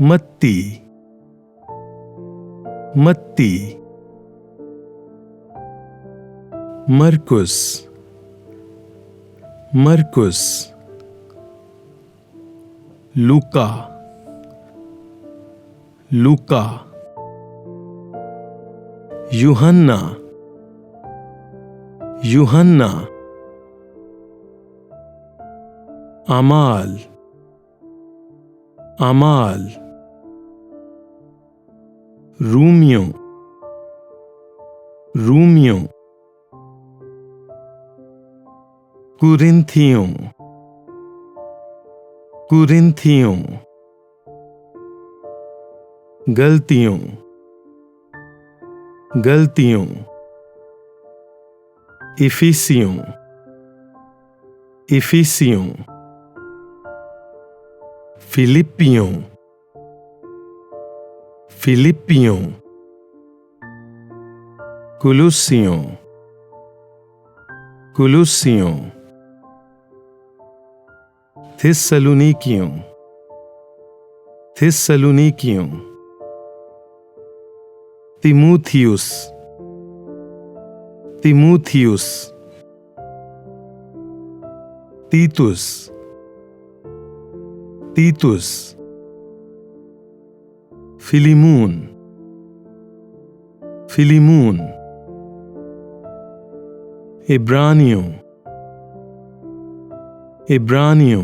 मत्ती मत्ती, मरकुस मरकुस, लूका लूका, यूहन्ना यूहन्ना, अमाल अमाल, रूमियों रूमियों, कुरिन्थियों कुरिन्थियों, गलतियों गलतियों, इफिसियों इफिसियों, फिलिपियों फिलिपियों, कुलुसियों कुलुसियों, थिस्सलुनीकियों थिस्सलुनीकियों, तिमुथियुस तिमुथियुस, तीतुस तीतुस, फिलिमून फिलिमून, इब्रानियों इब्रानियों,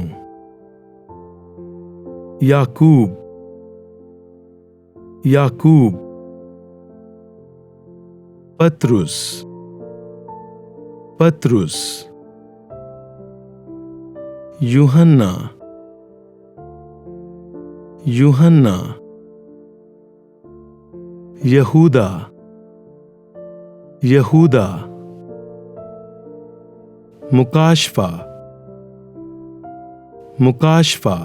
याकूब याकूब, पत्रुस पत्रुस, यूहन्ना यूहन्ना, यहूदा यहूदा, मुकाशफा मुकाशफा,